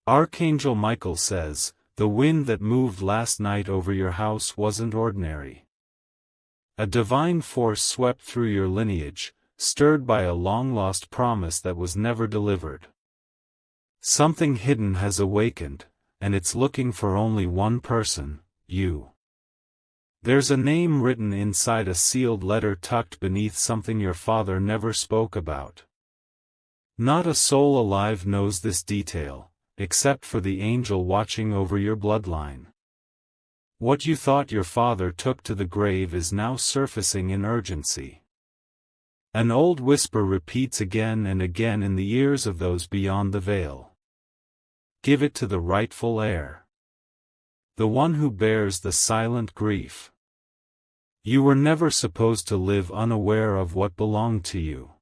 Archangel Michael says, "The wind that moved last night over your house wasn't ordinary. A divine force swept through your lineage, stirred by a long-lost promise that was never delivered. Something hidden has awakened, and it's looking for only one person, you. There's a name written inside a sealed letter tucked beneath something your father never spoke about. Not a soul alive knows this detail, except for the angel watching over your bloodline. What you thought your father took to the grave is now surfacing in urgency. An old whisper repeats again and again in the ears of those beyond the veil. Give it to the rightful heir. The one who bears the silent grief. You were never supposed to live unaware of what belonged to you.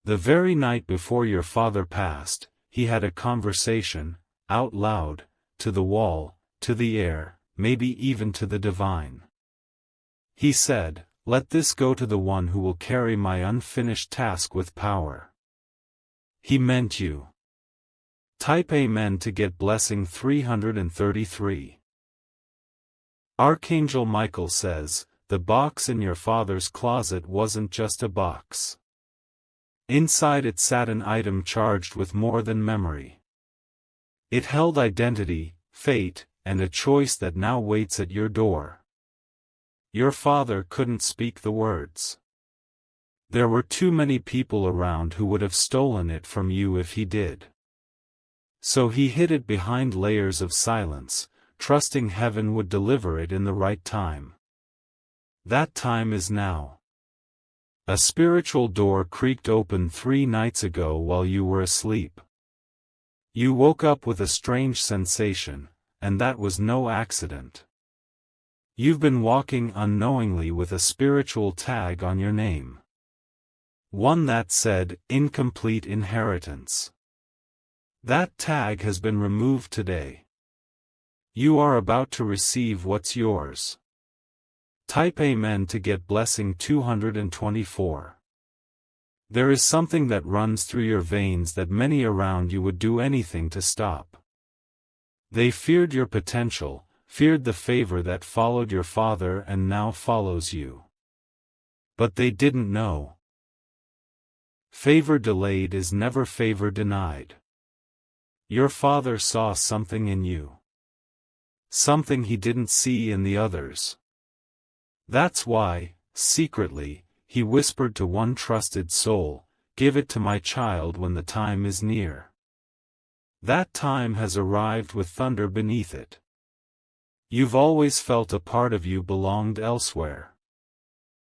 The very night before your father passed, he had a conversation, out loud, to the wall, to the air, maybe even to the divine. He said, "Let this go to the one who will carry my unfinished task with power." He meant you. Type Amen to get blessing 333. Archangel Michael says, "The box in your father's closet wasn't just a box. Inside it sat an item charged with more than memory. It held identity, fate, and a choice that now waits at your door." Your father couldn't speak the words. There were too many people around who would have stolen it from you if he did. So he hid it behind layers of silence, trusting heaven would deliver it in the right time. That time is now. A spiritual door creaked open 3 nights ago while you were asleep. You woke up with a strange sensation, and that was no accident. You've been walking unknowingly with a spiritual tag on your name. One that said, "Incomplete Inheritance." That tag has been removed today. You are about to receive what's yours. Type Amen to get blessing 224. There is something that runs through your veins that many around you would do anything to stop. They feared your potential, feared the favor that followed your father and now follows you. But they didn't know. Favor delayed is never favor denied. Your father saw something in you. Something he didn't see in the others. That's why, secretly, he whispered to one trusted soul, "Give it to my child when the time is near." That time has arrived with thunder beneath it. You've always felt a part of you belonged elsewhere.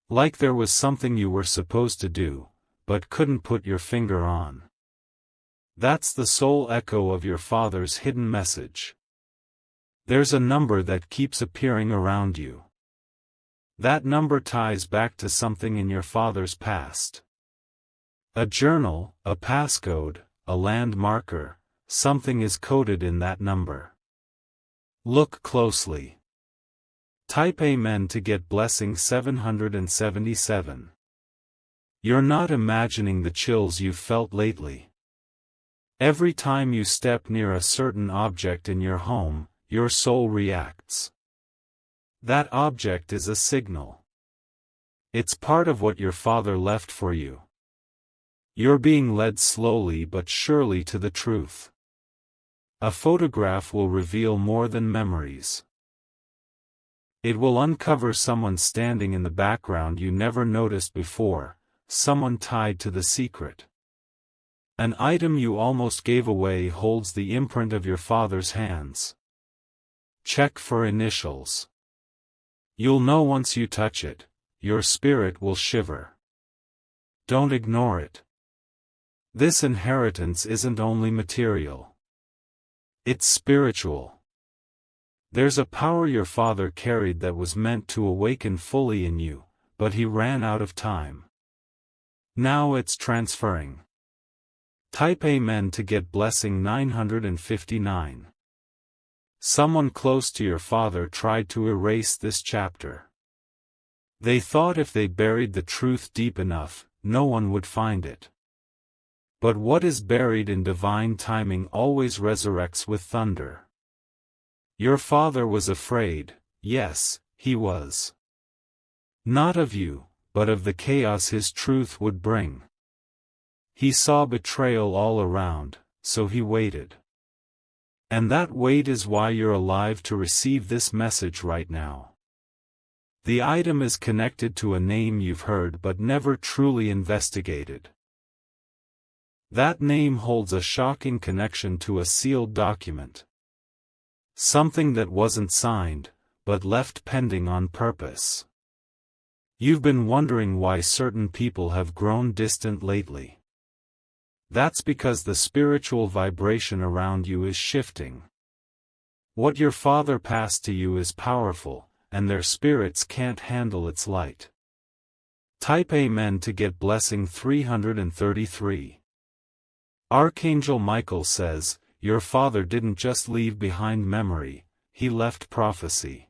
Like there was something you were supposed to do, but couldn't put your finger on. That's the soul echo of your father's hidden message. There's a number that keeps appearing around you. That number ties back to something in your father's past. A journal, a passcode, a land marker, something is coded in that number. Look closely. Type Amen to get blessing 777. You're not imagining the chills you've felt lately. Every time you step near a certain object in your home, your soul reacts. That object is a signal. It's part of what your father left for you. You're being led slowly but surely to the truth. A photograph will reveal more than memories. It will uncover someone standing in the background you never noticed before, someone tied to the secret. An item you almost gave away holds the imprint of your father's hands. Check for initials. You'll know once you touch it, your spirit will shiver. Don't ignore it. This inheritance isn't only material. It's spiritual. There's a power your father carried that was meant to awaken fully in you, but he ran out of time. Now it's transferring. Type Amen to get blessing 959. Someone close to your father tried to erase this chapter. They thought if they buried the truth deep enough, no one would find it. But what is buried in divine timing always resurrects with thunder. Your father was afraid, yes, he was. Not of you, but of the chaos his truth would bring. He saw betrayal all around, so he waited. And that wait is why you're alive to receive this message right now. The item is connected to a name you've heard but never truly investigated. That name holds a shocking connection to a sealed document. Something that wasn't signed, but left pending on purpose. You've been wondering why certain people have grown distant lately. That's because the spiritual vibration around you is shifting. What your father passed to you is powerful, and their spirits can't handle its light. Type Amen to get blessing 333. Archangel Michael says, your father didn't just leave behind memory, he left prophecy.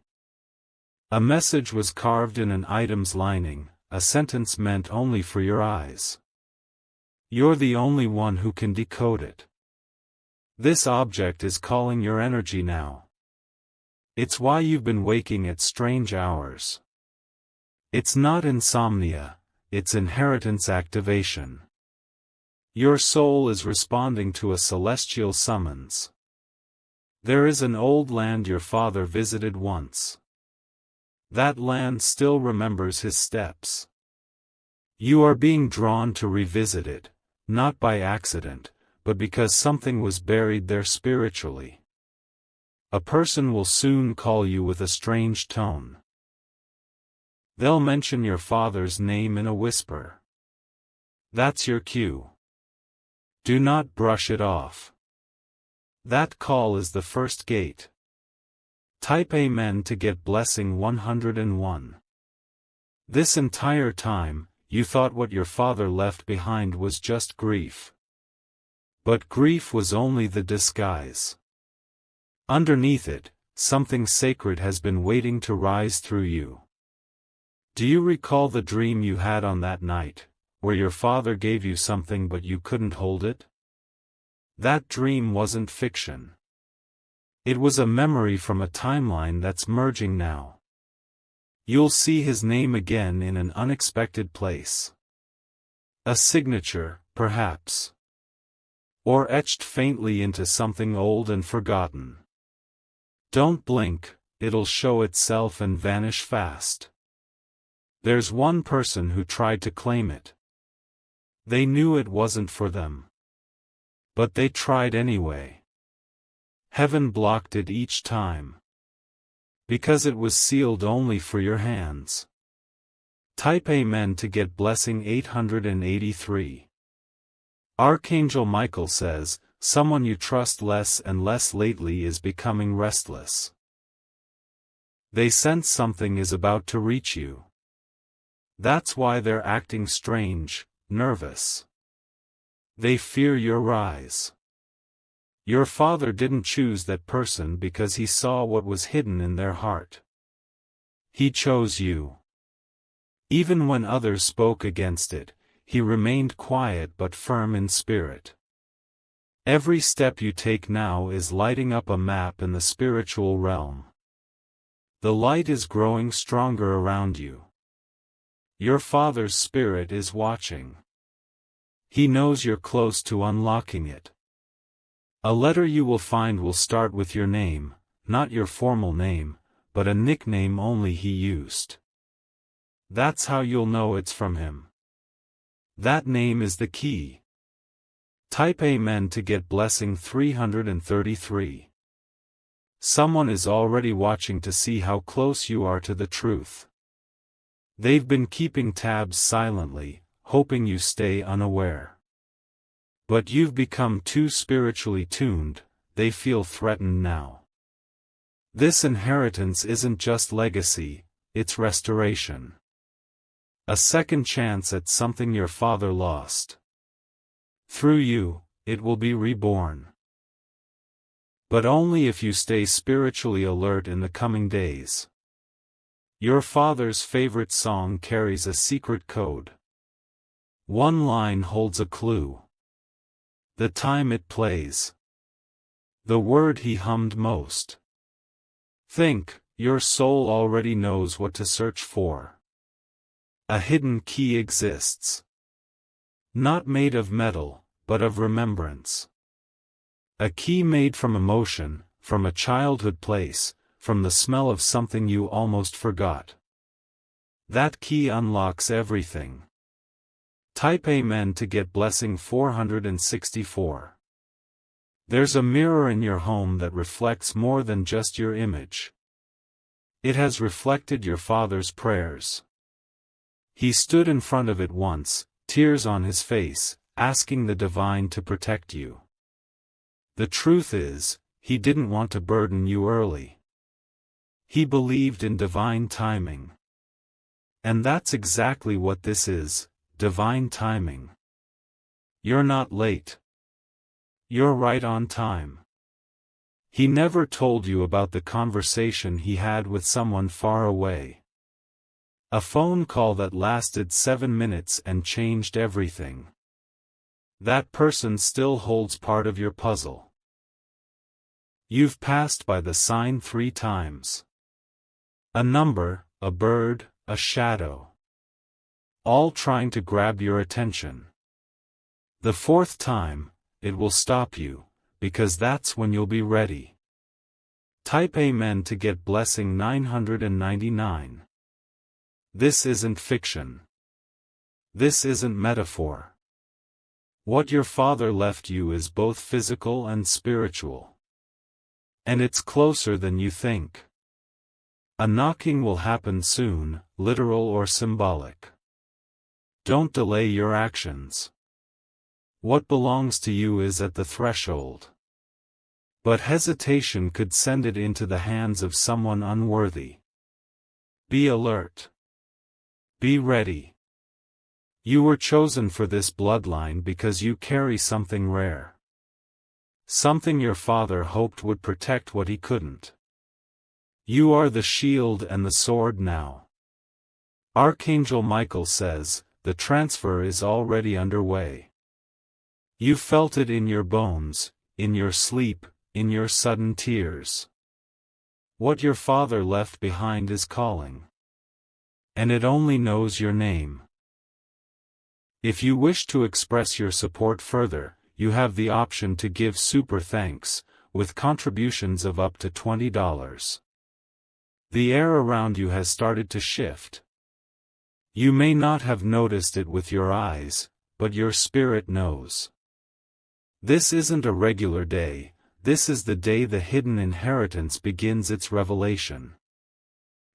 A message was carved in an item's lining, a sentence meant only for your eyes. You're the only one who can decode it. This object is calling your energy now. It's why you've been waking at strange hours. It's not insomnia, it's inheritance activation. Your soul is responding to a celestial summons. There is an old land your father visited once. That land still remembers his steps. You are being drawn to revisit it, not by accident, but because something was buried there spiritually. A person will soon call you with a strange tone. They'll mention your father's name in a whisper. That's your cue. Do not brush it off. That call is the first gate. Type Amen to get blessing 101. This entire time, you thought what your father left behind was just grief. But grief was only the disguise. Underneath it, something sacred has been waiting to rise through you. Do you recall the dream you had on that night, where your father gave you something but you couldn't hold it? That dream wasn't fiction. It was a memory from a timeline that's merging now. You'll see his name again in an unexpected place. A signature, perhaps. Or etched faintly into something old and forgotten. Don't blink, it'll show itself and vanish fast. There's one person who tried to claim it. They knew it wasn't for them. But they tried anyway. Heaven blocked it each time. Because it was sealed only for your hands. Type Amen to get blessing 883. Archangel Michael says, someone you trust less and less lately is becoming restless. They sense something is about to reach you. That's why they're acting strange, nervous. They fear your rise. Your father didn't choose that person because he saw what was hidden in their heart. He chose you. Even when others spoke against it, he remained quiet but firm in spirit. Every step you take now is lighting up a map in the spiritual realm. The light is growing stronger around you. Your father's spirit is watching. He knows you're close to unlocking it. A letter you will find will start with your name, not your formal name, but a nickname only he used. That's how you'll know it's from him. That name is the key. Type Amen to get blessing 333. Someone is already watching to see how close you are to the truth. They've been keeping tabs silently, hoping you stay unaware. But you've become too spiritually tuned, they feel threatened now. This inheritance isn't just legacy, it's restoration. A second chance at something your father lost. Through you, it will be reborn. But only if you stay spiritually alert in the coming days. Your father's favorite song carries a secret code. One line holds a clue. The time it plays. The word he hummed most. Think, your soul already knows what to search for. A hidden key exists. Not made of metal, but of remembrance. A key made from emotion, from a childhood place, from the smell of something you almost forgot. That key unlocks everything. Type Amen to get blessing 464. There's a mirror in your home that reflects more than just your image. It has reflected your father's prayers. He stood in front of it once, tears on his face, asking the divine to protect you. The truth is, he didn't want to burden you early. He believed in divine timing. And that's exactly what this is, divine timing. You're not late. You're right on time. He never told you about the conversation he had with someone far away. A phone call that lasted 7 minutes and changed everything. That person still holds part of your puzzle. You've passed by the sign 3 times. A number, a bird, a shadow. All trying to grab your attention. The 4th time, it will stop you, because that's when you'll be ready. Type Amen to get blessing 999. This isn't fiction. This isn't metaphor. What your father left you is both physical and spiritual. And it's closer than you think. A knocking will happen soon, literal or symbolic. Don't delay your actions. What belongs to you is at the threshold. But hesitation could send it into the hands of someone unworthy. Be alert. Be ready. You were chosen for this bloodline because you carry something rare. Something your father hoped would protect what he couldn't. You are the shield and the sword now. Archangel Michael says, the transfer is already underway. You felt it in your bones, in your sleep, in your sudden tears. What your father left behind is calling. And it only knows your name. If you wish to express your support further, you have the option to give super thanks, with contributions of up to $20. The air around you has started to shift. You may not have noticed it with your eyes, but your spirit knows. This isn't a regular day, this is the day the hidden inheritance begins its revelation.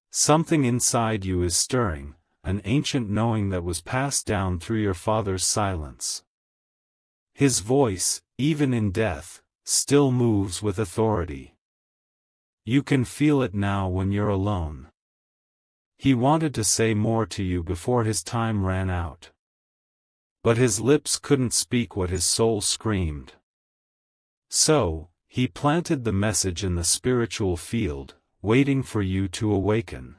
Something inside you is stirring, an ancient knowing that was passed down through your father's silence. His voice, even in death, still moves with authority. You can feel it now when you're alone. He wanted to say more to you before his time ran out. But his lips couldn't speak what his soul screamed. So, he planted the message in the spiritual field, waiting for you to awaken.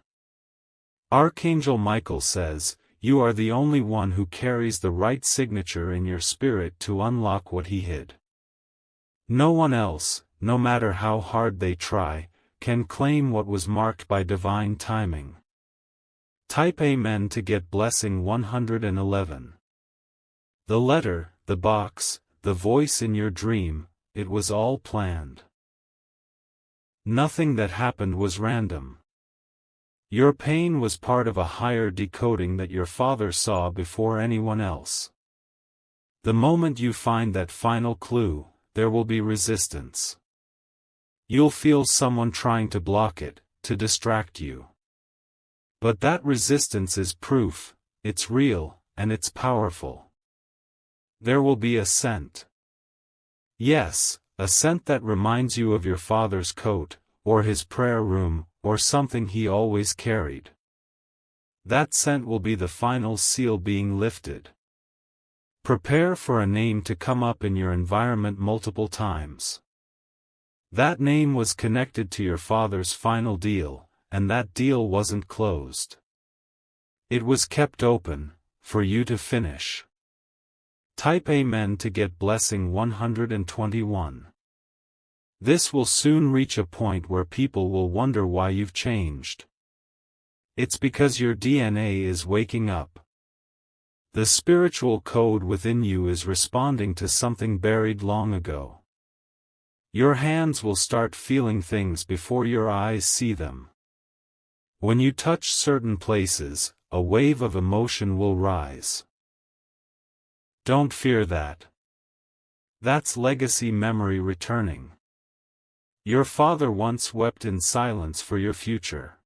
Archangel Michael says, you are the only one who carries the right signature in your spirit to unlock what he hid. No one else, no matter how hard they try, can claim what was marked by divine timing. Type Amen to get blessing 111. The letter, the box, the voice in your dream, it was all planned. Nothing that happened was random. Your pain was part of a higher decoding that your father saw before anyone else. The moment you find that final clue, there will be resistance. You'll feel someone trying to block it, to distract you. But that resistance is proof, it's real, and it's powerful. There will be a scent. Yes, a scent that reminds you of your father's coat, or his prayer room, or something he always carried. That scent will be the final seal being lifted. Prepare for a name to come up in your environment multiple times. That name was connected to your father's final deal, and that deal wasn't closed. It was kept open, for you to finish. Type Amen to get blessing 121. This will soon reach a point where people will wonder why you've changed. It's because your DNA is waking up. The spiritual code within you is responding to something buried long ago. Your hands will start feeling things before your eyes see them. When you touch certain places, a wave of emotion will rise. Don't fear that. That's legacy memory returning. Your father once wept in silence for your future.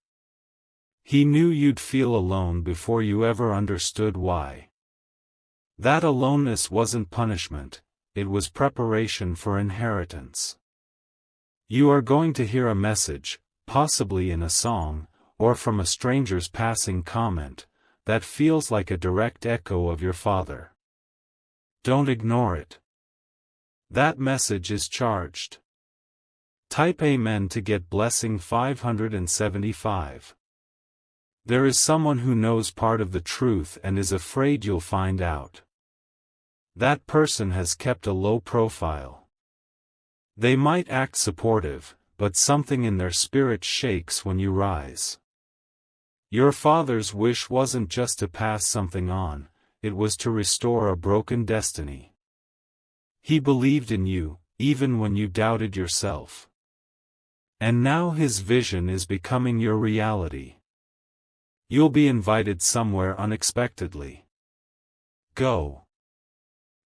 He knew you'd feel alone before you ever understood why. That aloneness wasn't punishment, it was preparation for inheritance. You are going to hear a message, possibly in a song, or from a stranger's passing comment, that feels like a direct echo of your father. Don't ignore it. That message is charged. Type Amen to get blessing 575. There is someone who knows part of the truth and is afraid you'll find out. That person has kept a low profile. They might act supportive, but something in their spirit shakes when you rise. Your father's wish wasn't just to pass something on, it was to restore a broken destiny. He believed in you, even when you doubted yourself. And now his vision is becoming your reality. You'll be invited somewhere unexpectedly. Go.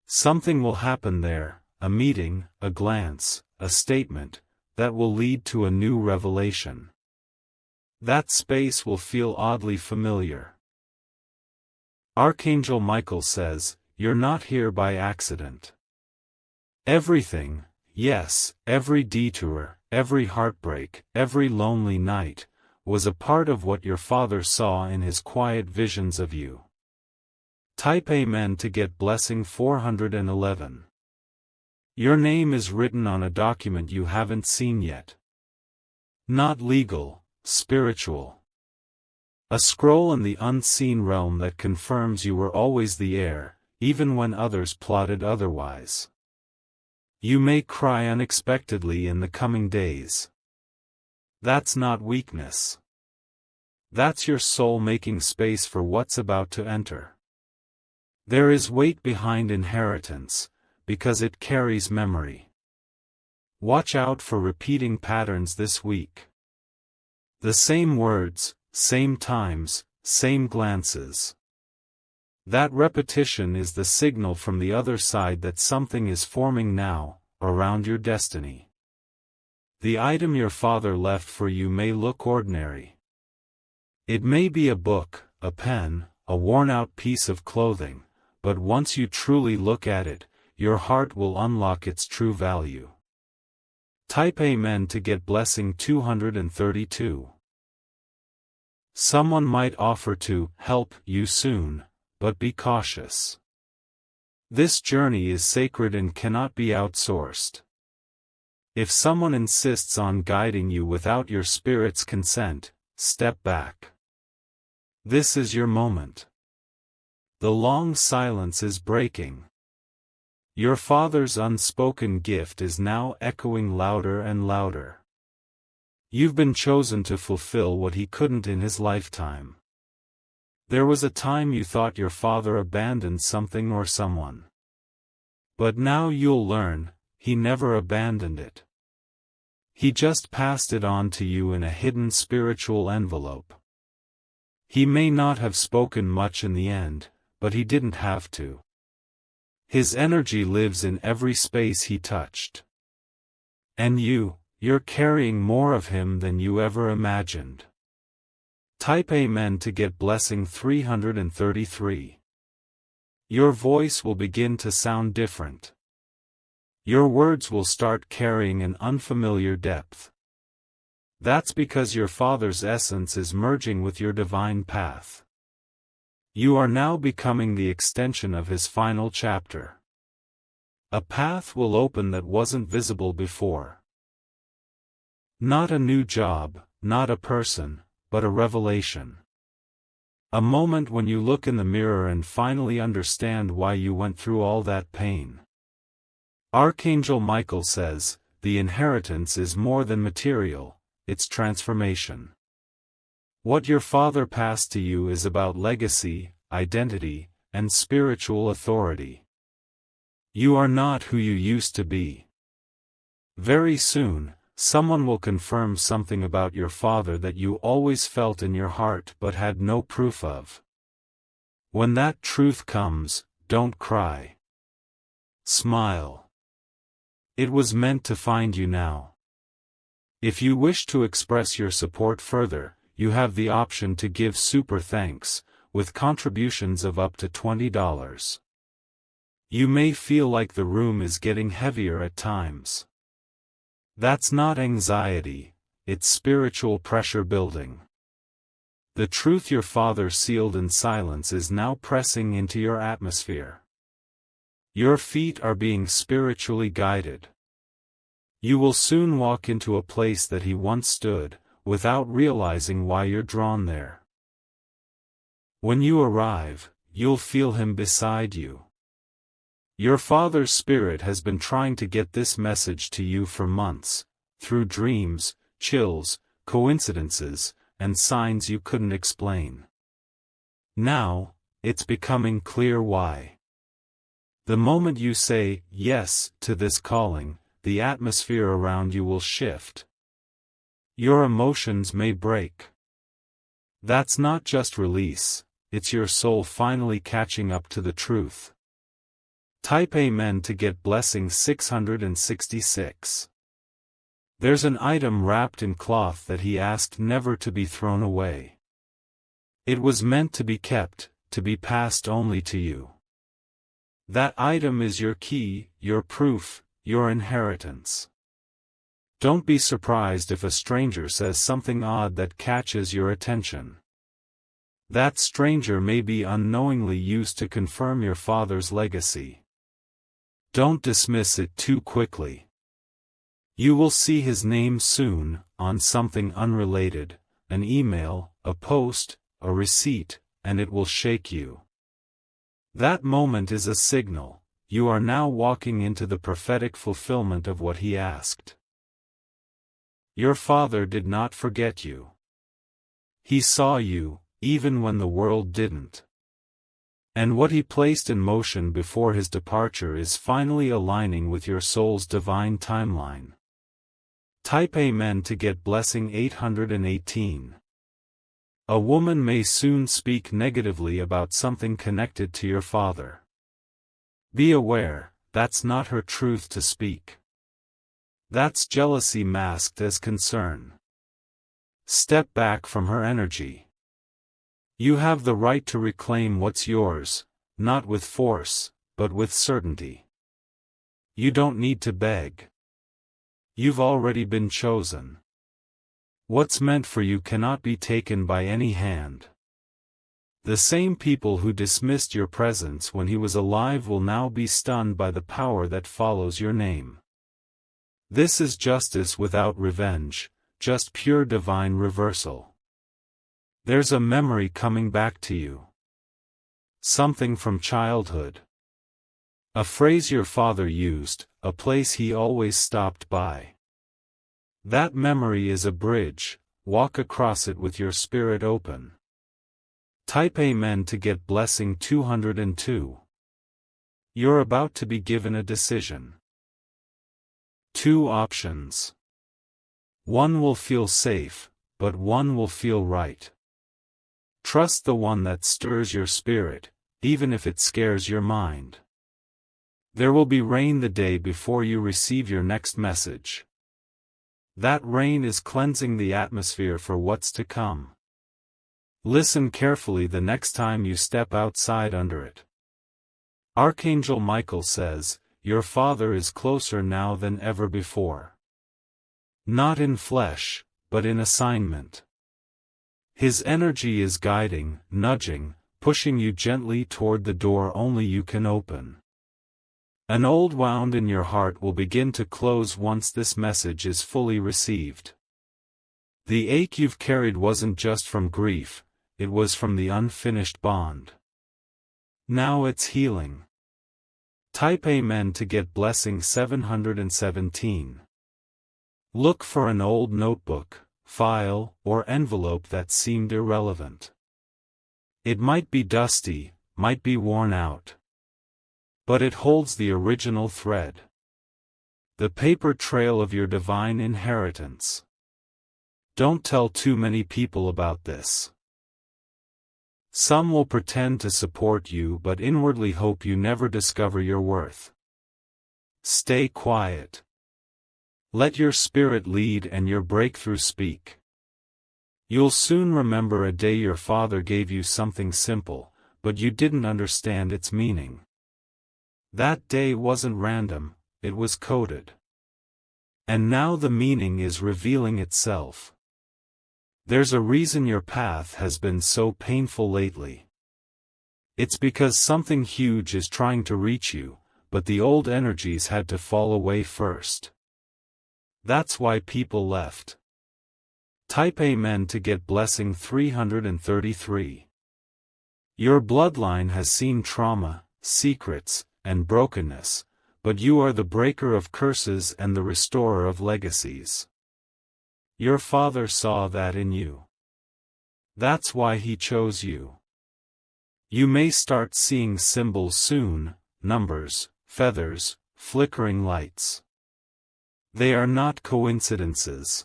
Something will happen there, a meeting, a glance, a statement, that will lead to a new revelation. That space will feel oddly familiar. Archangel Michael says, "You're not here by accident." Everything, yes, every detour, every heartbreak, every lonely night, was a part of what your father saw in his quiet visions of you. Type Amen to get blessing 411. Your name is written on a document you haven't seen yet. Not legal, spiritual. A scroll in the unseen realm that confirms you were always the heir, even when others plotted otherwise. You may cry unexpectedly in the coming days. That's not weakness. That's your soul making space for what's about to enter. There is weight behind inheritance, because it carries memory. Watch out for repeating patterns this week. The same words, same times, same glances. That repetition is the signal from the other side that something is forming now, around your destiny. The item your father left for you may look ordinary. It may be a book, a pen, a worn-out piece of clothing, but once you truly look at it, your heart will unlock its true value. Type Amen to get blessing 232. Someone might offer to help you soon, but be cautious. This journey is sacred and cannot be outsourced. If someone insists on guiding you without your spirit's consent, step back. This is your moment. The long silence is breaking. Your father's unspoken gift is now echoing louder and louder. You've been chosen to fulfill what he couldn't in his lifetime. There was a time you thought your father abandoned something or someone. But now you'll learn, he never abandoned it. He just passed it on to you in a hidden spiritual envelope. He may not have spoken much in the end, but he didn't have to. His energy lives in every space he touched. And you're carrying more of him than you ever imagined. Type Amen to get blessing 333. Your voice will begin to sound different. Your words will start carrying an unfamiliar depth. That's because your father's essence is merging with your divine path. You are now becoming the extension of his final chapter. A path will open that wasn't visible before. Not a new job, not a person, but a revelation. A moment when you look in the mirror and finally understand why you went through all that pain. Archangel Michael says, the inheritance is more than material, it's transformation. What your father passed to you is about legacy, identity, and spiritual authority. You are not who you used to be. Very soon, someone will confirm something about your father that you always felt in your heart but had no proof of. When that truth comes, don't cry. Smile. It was meant to find you now. If you wish to express your support further, you have the option to give super thanks, with contributions of up to $20. You may feel like the room is getting heavier at times. That's not anxiety, it's spiritual pressure building. The truth your father sealed in silence is now pressing into your atmosphere. Your feet are being spiritually guided. You will soon walk into a place that he once stood, without realizing why you're drawn there. When you arrive, you'll feel him beside you. Your father's spirit has been trying to get this message to you for months, through dreams, chills, coincidences, and signs you couldn't explain. Now, it's becoming clear why. The moment you say yes to this calling, the atmosphere around you will shift. Your emotions may break. That's not just release, it's your soul finally catching up to the truth. Type Amen to get blessing 666. There's an item wrapped in cloth that he asked never to be thrown away. It was meant to be kept, to be passed only to you. That item is your key, your proof, your inheritance. Don't be surprised if a stranger says something odd that catches your attention. That stranger may be unknowingly used to confirm your father's legacy. Don't dismiss it too quickly. You will see his name soon, on something unrelated, an email, a post, a receipt, and it will shake you. That moment is a signal, you are now walking into the prophetic fulfillment of what he asked. Your father did not forget you. He saw you, even when the world didn't. And what he placed in motion before his departure is finally aligning with your soul's divine timeline. Type Amen to get blessing 818. A woman may soon speak negatively about something connected to your father. Be aware, that's not her truth to speak. That's jealousy masked as concern. Step back from her energy. You have the right to reclaim what's yours, not with force, but with certainty. You don't need to beg. You've already been chosen. What's meant for you cannot be taken by any hand. The same people who dismissed your presence when he was alive will now be stunned by the power that follows your name. This is justice without revenge, just pure divine reversal. There's a memory coming back to you. Something from childhood. A phrase your father used, a place he always stopped by. That memory is a bridge, walk across it with your spirit open. Type Amen to get blessing 202. You're about to be given a decision. 2 options. One will feel safe, but one will feel right. Trust the one that stirs your spirit, even if it scares your mind. There will be rain the day before you receive your next message. That rain is cleansing the atmosphere for what's to come. Listen carefully the next time you step outside under it. Archangel Michael says, your father is closer now than ever before. Not in flesh, but in assignment. His energy is guiding, nudging, pushing you gently toward the door only you can open. An old wound in your heart will begin to close once this message is fully received. The ache you've carried wasn't just from grief, it was from the unfinished bond. Now it's healing. Type Amen to get blessing 717. Look for an old notebook, file, or envelope that seemed irrelevant. It might be dusty, might be worn out. But it holds the original thread. The paper trail of your divine inheritance. Don't tell too many people about this. Some will pretend to support you but inwardly hope you never discover your worth. Stay quiet. Let your spirit lead and your breakthrough speak. You'll soon remember a day your father gave you something simple, but you didn't understand its meaning. That day wasn't random, it was coded. And now the meaning is revealing itself. There's a reason your path has been so painful lately. It's because something huge is trying to reach you, but the old energies had to fall away first. That's why people left. Type Amen to get blessing 333. Your bloodline has seen trauma, secrets, and brokenness, but you are the breaker of curses and the restorer of legacies. Your father saw that in you. That's why he chose you. You may start seeing symbols soon, numbers, feathers, flickering lights. They are not coincidences.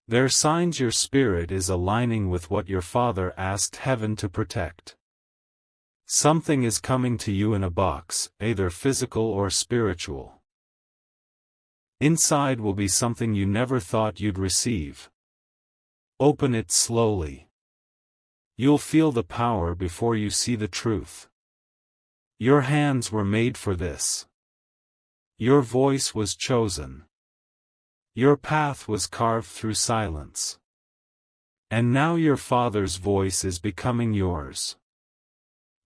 They're signs your spirit is aligning with what your father asked heaven to protect. Something is coming to you in a box, either physical or spiritual. Inside will be something you never thought you'd receive. Open it slowly. You'll feel the power before you see the truth. Your hands were made for this. Your voice was chosen. Your path was carved through silence. And now your father's voice is becoming yours.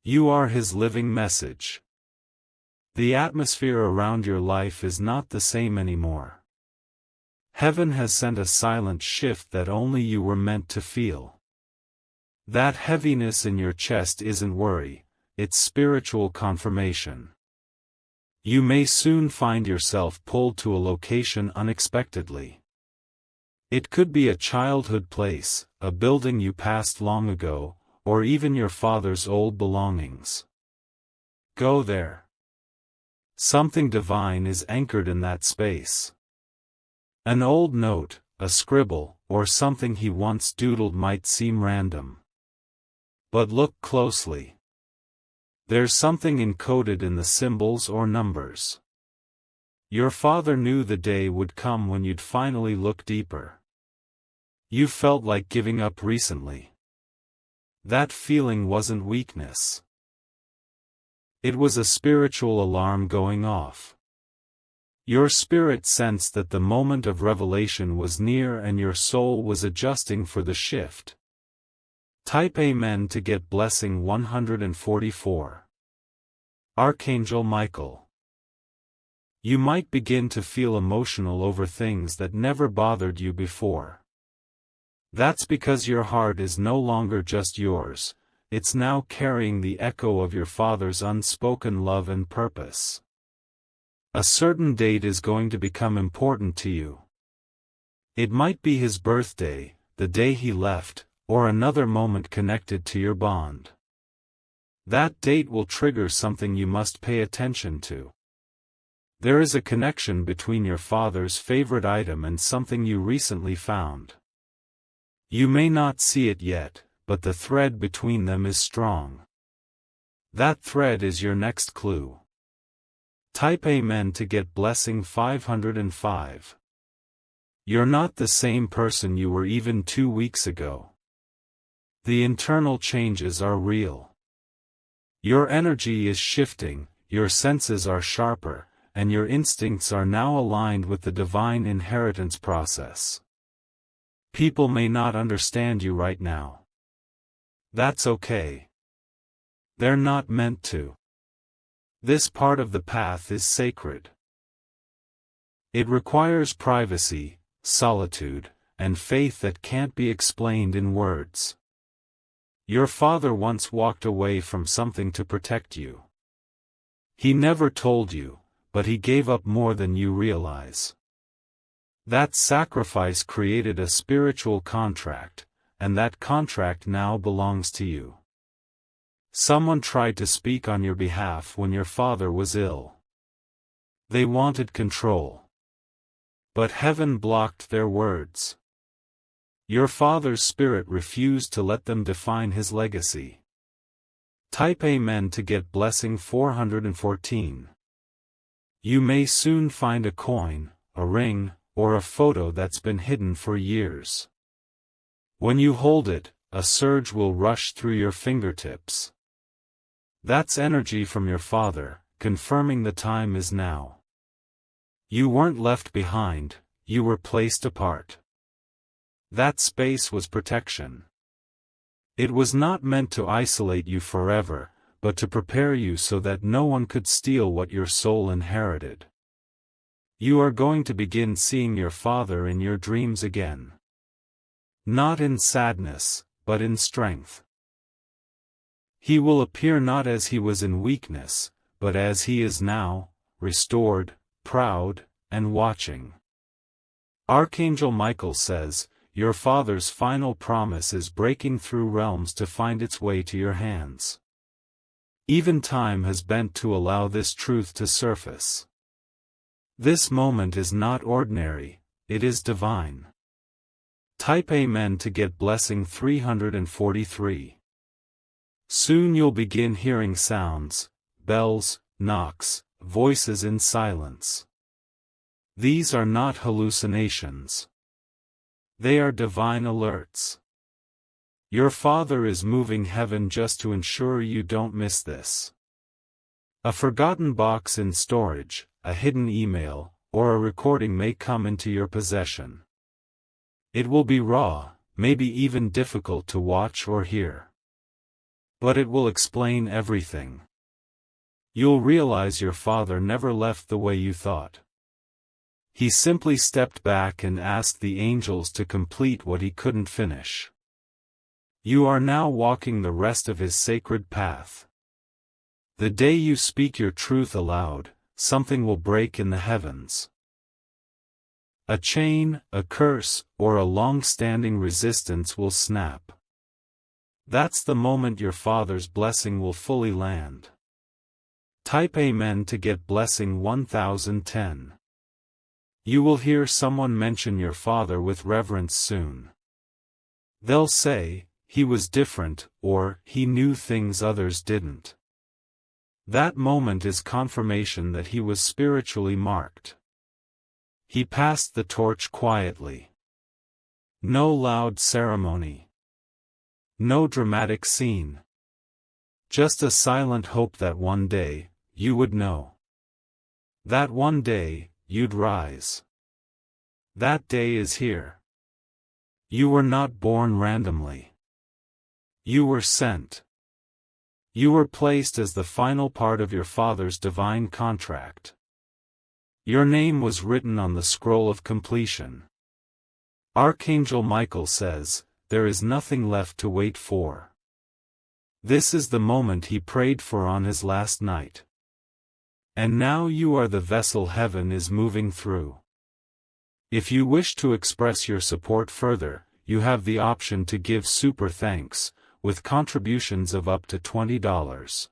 You are his living message. The atmosphere around your life is not the same anymore. Heaven has sent a silent shift that only you were meant to feel. That heaviness in your chest isn't worry, it's spiritual confirmation. You may soon find yourself pulled to a location unexpectedly. It could be a childhood place, a building you passed long ago, or even your father's old belongings. Go there. Something divine is anchored in that space. An old note, a scribble, or something he once doodled might seem random. But look closely. There's something encoded in the symbols or numbers. Your father knew the day would come when you'd finally look deeper. You felt like giving up recently. That feeling wasn't weakness. It was a spiritual alarm going off. Your spirit sensed that the moment of revelation was near and your soul was adjusting for the shift. Type Amen to get blessing 144. Archangel Michael. You might begin to feel emotional over things that never bothered you before. That's because your heart is no longer just yours, it's now carrying the echo of your father's unspoken love and purpose. A certain date is going to become important to you. It might be his birthday, the day he left, or another moment connected to your bond. That date will trigger something you must pay attention to. There is a connection between your father's favorite item and something you recently found. You may not see it yet, but the thread between them is strong. That thread is your next clue. Type Amen to get blessing 505. You're not the same person you were even 2 weeks ago. The internal changes are real. Your energy is shifting, your senses are sharper, and your instincts are now aligned with the divine inheritance process. People may not understand you right now. That's okay. They're not meant to. This part of the path is sacred. It requires privacy, solitude, and faith that can't be explained in words. Your father once walked away from something to protect you. He never told you, but he gave up more than you realize. That sacrifice created a spiritual contract, and that contract now belongs to you. Someone tried to speak on your behalf when your father was ill. They wanted control. But heaven blocked their words. Your father's spirit refused to let them define his legacy. Type Amen to get blessing 414. You may soon find a coin, a ring, or a photo that's been hidden for years. When you hold it, a surge will rush through your fingertips. That's energy from your father, confirming the time is now. You weren't left behind, you were placed apart. That space was protection. It was not meant to isolate you forever, but to prepare you so that no one could steal what your soul inherited. You are going to begin seeing your father in your dreams again. Not in sadness, but in strength. He will appear not as he was in weakness, but as he is now, restored, proud, and watching. Archangel Michael says, your father's final promise is breaking through realms to find its way to your hands. Even time has bent to allow this truth to surface. This moment is not ordinary, it is divine. Type Amen to get blessing 343. Soon you'll begin hearing sounds, bells, knocks, voices in silence. These are not hallucinations. They are divine alerts. Your father is moving heaven just to ensure you don't miss this. A forgotten box in storage, a hidden email, or a recording may come into your possession. It will be raw, maybe even difficult to watch or hear. But it will explain everything. You'll realize your father never left the way you thought. He simply stepped back and asked the angels to complete what he couldn't finish. You are now walking the rest of his sacred path. The day you speak your truth aloud, something will break in the heavens. A chain, a curse, or a long-standing resistance will snap. That's the moment your father's blessing will fully land. Type Amen to get blessing 1010. You will hear someone mention your father with reverence soon. They'll say, he was different, or he knew things others didn't. That moment is confirmation that he was spiritually marked. He passed the torch quietly. No loud ceremony. No dramatic scene. Just a silent hope that one day, you would know. That one day, you'd rise. That day is here. You were not born randomly. You were sent. You were placed as the final part of your father's divine contract. Your name was written on the scroll of completion. Archangel Michael says, there is nothing left to wait for. This is the moment he prayed for on his last night. And now you are the vessel heaven is moving through. If you wish to express your support further, you have the option to give super thanks, with contributions of up to $20.